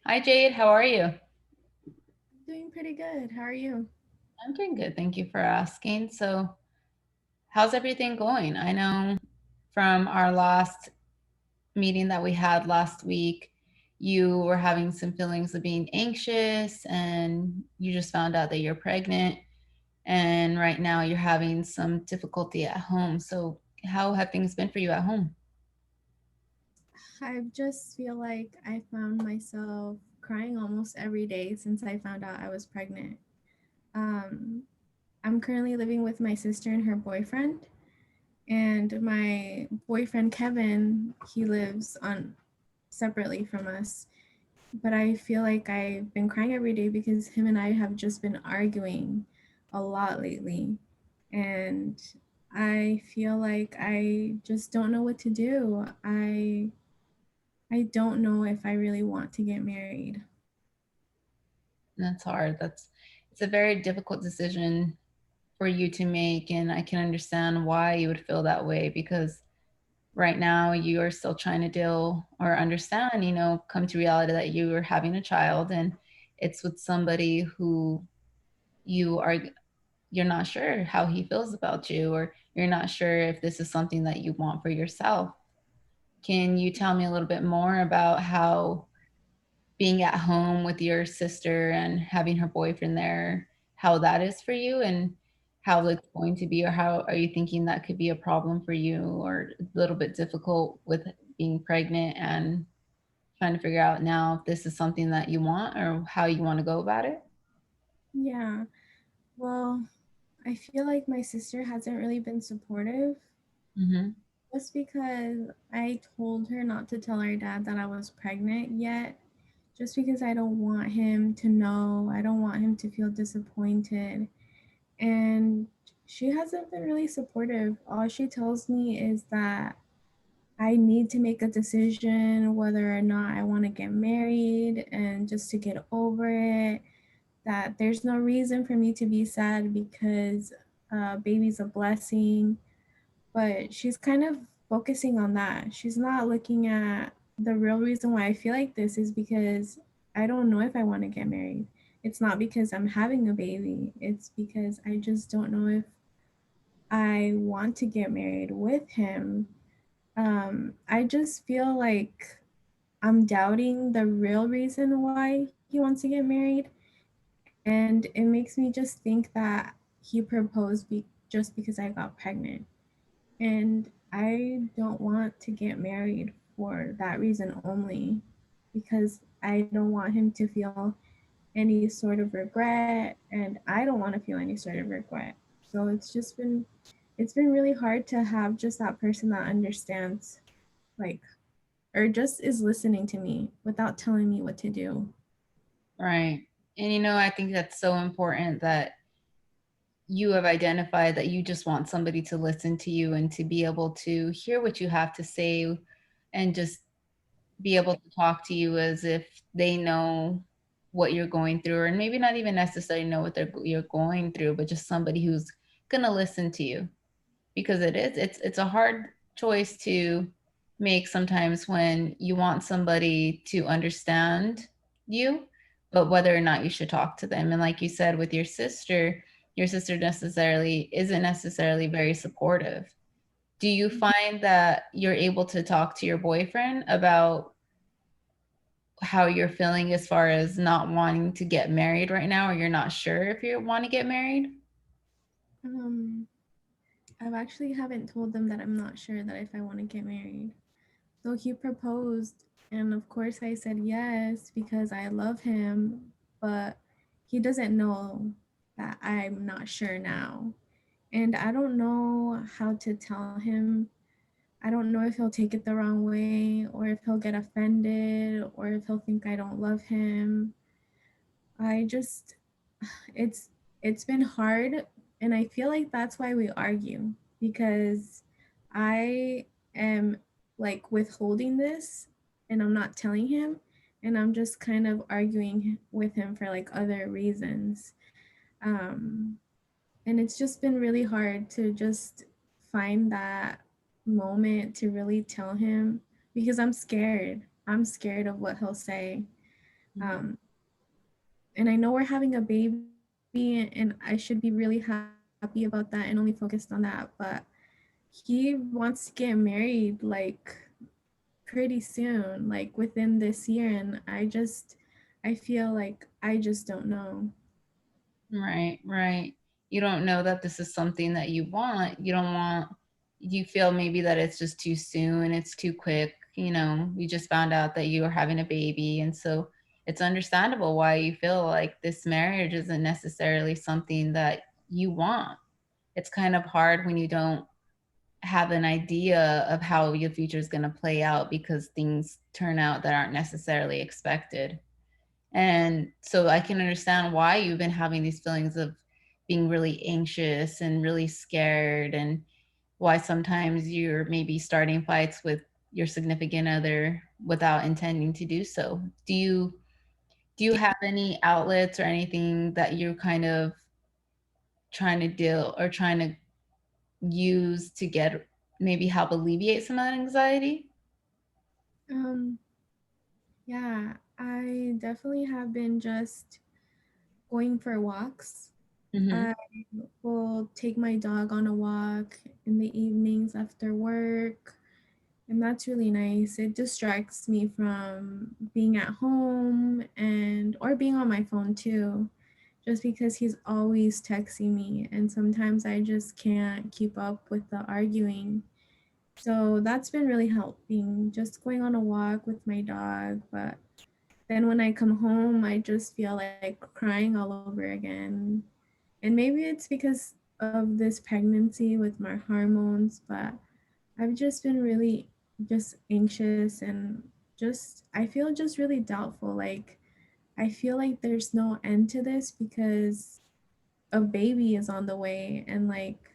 Hi, Jade. How are you? Doing pretty good. How are you? I'm doing good. Thank you for asking. So, how's everything going? I know from our last meeting that we had last week, you were having some feelings of being anxious and you just found out that you're pregnant. And right now you're having some difficulty at home. So, how have things been for you at home? I just feel like I found myself crying almost every day since I found out I was pregnant. Um, I'm currently living with my sister and her boyfriend, and my boyfriend Kevin, he lives on separately from us. But I feel like I've been crying every day because him and I have just been arguing a lot lately. And I feel like I just don't know what to do. I don't know if I really want to get married. That's hard. It's a very difficult decision for you to make. And I can understand why you would feel that way because right now you are still trying to deal or understand, come to reality that you are having a child and it's with somebody who you are you're not sure how he feels about you or you're not sure if this is something that you want for yourself. Can you tell me a little bit more about how being at home with your sister and having her boyfriend there, how that is for you and how it's going to be, or how are you thinking that could be a problem for you or a little bit difficult with being pregnant and trying to figure out now if this is something that you want or how you want to go about it? Yeah. Well, I feel like my sister hasn't really been supportive Mm-hmm. just because I told her not to tell her dad that I was pregnant yet, just because I don't want him to know. I don't want him to feel disappointed. And she hasn't been really supportive. All she tells me is that I need to make a decision whether or not I want to get married and just to get over it. That there's no reason for me to be sad because baby's a blessing. But she's kind of focusing on that. She's not looking at the real reason why I feel like this is because I don't know if I want to get married. It's not because I'm having a baby, it's because I just don't know if I want to get married with him. I just feel like I'm doubting the real reason why he wants to get married. And it makes me just think that he proposed just because I got pregnant. And I don't want to get married for that reason only, because I don't want him to feel any sort of regret, and I don't want to feel any sort of regret. So it's been really hard to have just that person that understands, like, or just is listening to me without telling me what to do. Right. And I think that's so important that you have identified that you just want somebody to listen to you and to be able to hear what you have to say and just be able to talk to you as if they know what you're going through, or maybe not even necessarily know what you're going through, but just somebody who's gonna listen to you because it's a hard choice to make sometimes when you want somebody to understand you, but whether or not you should talk to them. And like you said with your sister necessarily isn't necessarily very supportive. Do you find that you're able to talk to your boyfriend about how you're feeling as far as not wanting to get married right now, or you're not sure if you want to get married? Um, I've actually haven't told them that I'm not sure that if I want to get married. So he proposed, and of course I said yes because I love him, but he doesn't know that I'm not sure now. And I don't know how to tell him. I don't know if he'll take it the wrong way or if he'll get offended or if he'll think I don't love him. I just it's it's been hard, and I feel like that's why we argue, because I am like withholding this and I'm not telling him, and I'm just kind of arguing with him for like other reasons. Um and it's just been really hard to just find that moment to really tell him, because I'm scared. I'm scared of what he'll say. Mhm. Um, and I know we're having a baby, and I should be really happy about that and only focused on that. But he wants to get married like pretty soon, like within this year. And I feel like I just don't know. Right, right. You don't know that this is something that you want. You don't want, you feel maybe that it's just too soon, it's too quick. You know, we just found out that you are having a baby. And so it's understandable why you feel like this marriage isn't necessarily something that you want. It's kind of hard when you don't have an idea of how your future is going to play out because things turn out that aren't necessarily expected. And so I can understand why you've been having these feelings of being really anxious and really scared, and why sometimes you're maybe starting fights with your significant other without intending to do so. Do you have any outlets or anything that you're kind of trying to deal or trying to use to get maybe help alleviate some of that anxiety? Um, yeah, I definitely have been just going for walks. Mhm. I will take my dog on a walk in the evenings after work, and that's really nice. It distracts me from being at home and or being on my phone too, just because he's always texting me and sometimes I just can't keep up with the arguing. So that's been really helping, just going on a walk with my dog. But then when I come home, I just feel like crying all over again. And maybe it's because of this pregnancy with my hormones, but I've just been really just anxious and just I feel just really doubtful. Like I feel like there's no end to this because a baby is on the way and like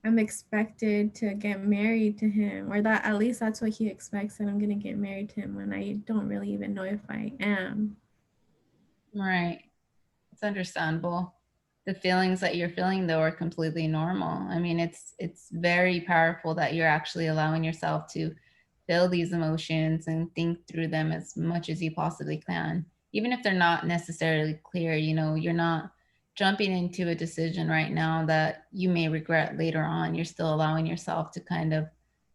I'm expected to get married to him, or that at least that's what he expects, that I'm gonna get married to him when I don't really even know if I am. Right. It's understandable. The feelings that you're feeling though are completely normal. I mean, it's very powerful that you're actually allowing yourself to feel these emotions and think through them as much as you possibly can. Even if they're not necessarily clear, you know, you're not jumping into a decision right now that you may regret later on. You're still allowing yourself to kind of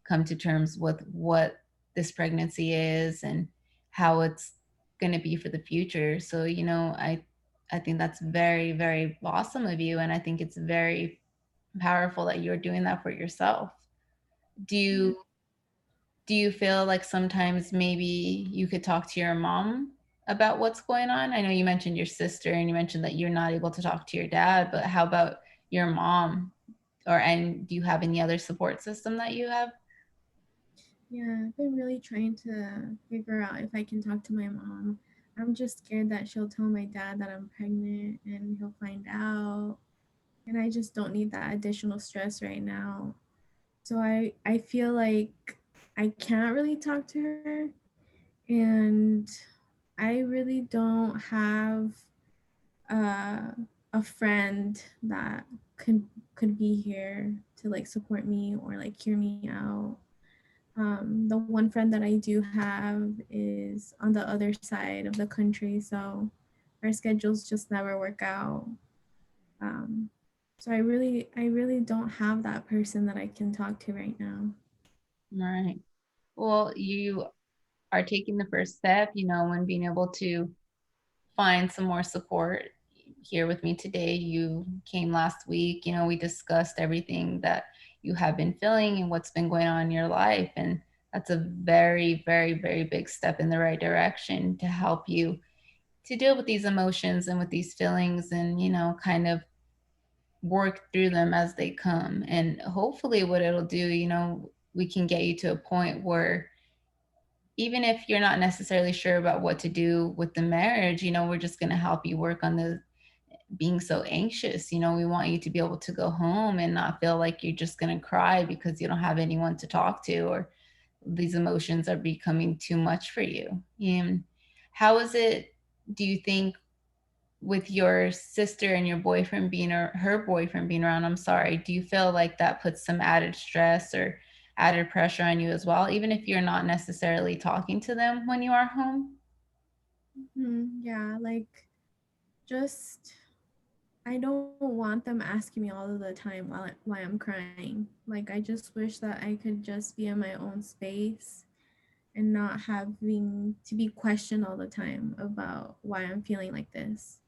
come to terms with what this pregnancy is and how it's going to be for the future. So, you know, I think that's very, very awesome of you. And I think it's very powerful that you're doing that for yourself. Do Yeah. you do you feel like sometimes maybe you could talk to your mom about what's going on? I know you mentioned your sister and you mentioned that you're not able to talk to your dad, but how about your mom? And do you have any other support system that you have? Yeah, I've been really trying to figure out if I can talk to my mom. I'm just scared that she'll tell my dad that I'm pregnant and he'll find out. And I just don't need that additional stress right now. So I feel like I can't really talk to her, and I really don't have uh, a friend that could be here to like support me or like hear me out. The one friend that I do have is on the other side of the country, so our schedules just never work out. Um, so I really don't have that person that I can talk to right now. Right. Well, you are taking the first step, you know, when being able to find some more support here with me today. You came last week, you know, we discussed everything that you have been feeling and what's been going on in your life. And that's a very, very, very big step in the right direction to help you to deal with these emotions and with these feelings and, you know, kind of work through them as they come. And hopefully, what it'll do, you know, we can get you to a point where even if you're not necessarily sure about what to do with the marriage, you know, we're just going to help you work on the being so anxious. You know, we want you to be able to go home and not feel like you're just going to cry because you don't have anyone to talk to or these emotions are becoming too much for you. And how is it, do you think, with your sister and your boyfriend being or her boyfriend being around, I'm sorry, do you feel like that puts some added stress or added pressure on you as well, even if you're not necessarily talking to them when you are home? Yeah, like just I don't want them asking me all of the time why I'm crying. Like I just wish that I could just be in my own space and not having to be questioned all the time about why I'm feeling like this.